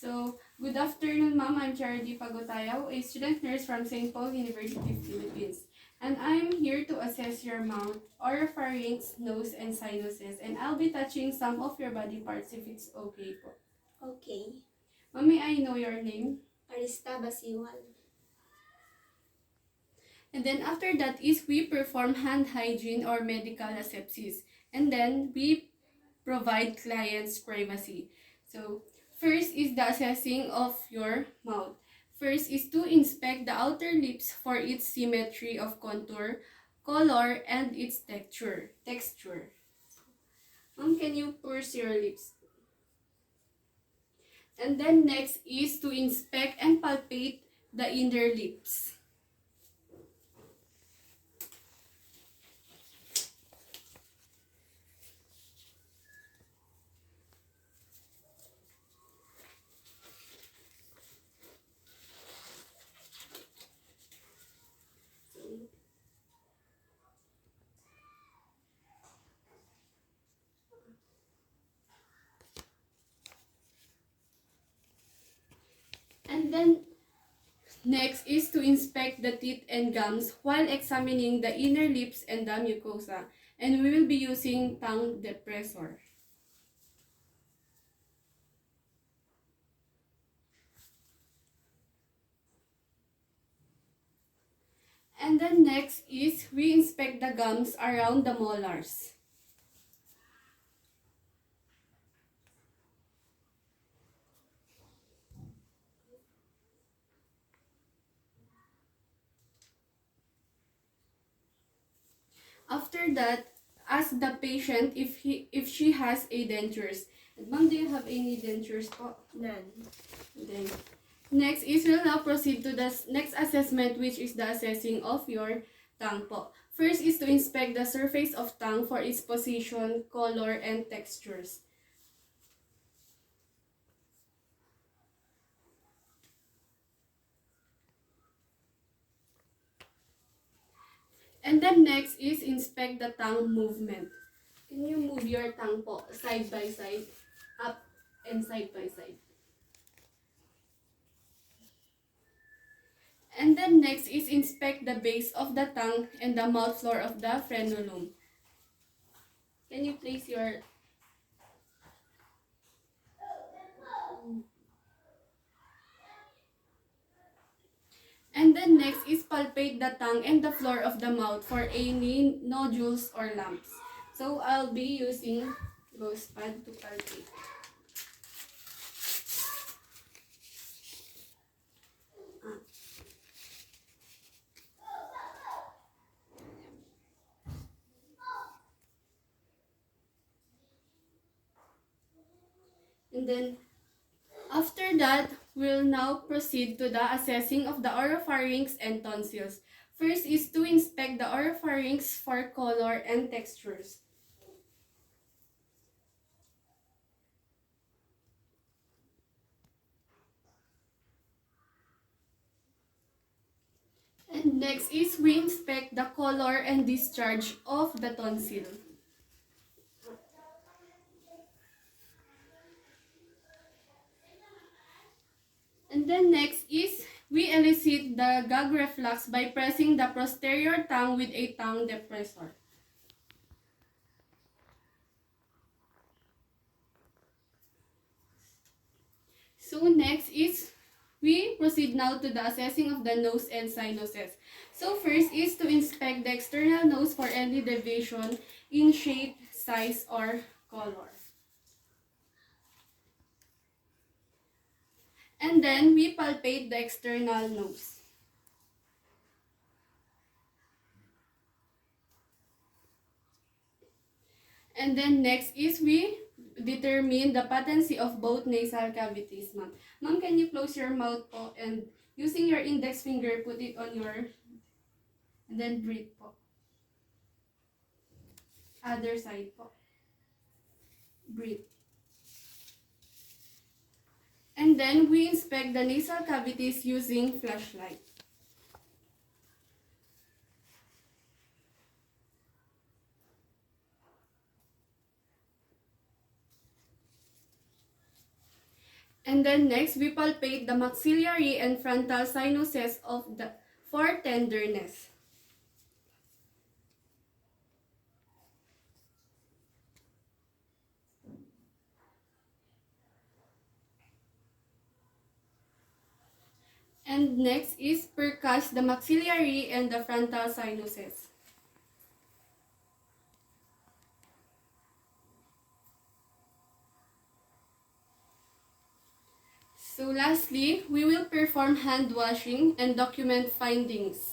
Good afternoon, ma'am. I'm Charity Pagutayaw, a student nurse from St. Paul University, Philippines. And I'm here to assess your mouth, oropharynx, nose, and sinuses. And I'll be touching some of your body parts if it's okay po. Okay. Ma'am, may I know your name? Arista Basiwal. And then after that is we perform hand hygiene or medical asepsis. And then we provide clients privacy. So first is the assessing of your mouth. First is to inspect the outer lips for its symmetry of contour, color, and its texture. Ma'am, can you purse your lips? And then next is to inspect and palpate the inner lips. And then next is to inspect the teeth and gums while examining the inner lips and the mucosa. And we will be using tongue depressor. And then next is we inspect the gums around the molars. After that, ask the patient if she has a dentures. Ma'am, do you have any dentures po? None. Then, next is we'll now proceed to the next assessment, which is the assessing of your tongue po. First is to inspect the surface of tongue for its position, color, and textures. And then next is inspect the tongue movement. Can you move your tongue po side by side, up and side by side? And then next is inspect the base of the tongue and the mouth floor of the frenulum. Can you place your... And then next is palpate the tongue and the floor of the mouth for any nodules or lumps. So I'll be using gauze pad to palpate. And then after that, we'll now proceed to the assessing of the oropharynx and tonsils. First is to inspect the oropharynx for color and textures. And next is we inspect the color and discharge of the tonsil. And then next is we elicit the gag reflex by pressing the posterior tongue with a tongue depressor. So next is we proceed now to the assessing of the nose and sinuses. So first is to inspect the external nose for any deviation in shape, size, or color. And then we palpate the external nose. And then next is we determine the patency of both nasal cavities, ma'am. Ma'am, can you close your mouth po and using your index finger, put it on your, and then breathe po. Other side po. Breathe. And then we inspect the nasal cavities using flashlight. And then next, we palpate the maxillary and frontal sinuses for tenderness. And next is percuss the maxillary and the frontal sinuses. So lastly, we will perform hand washing and document findings.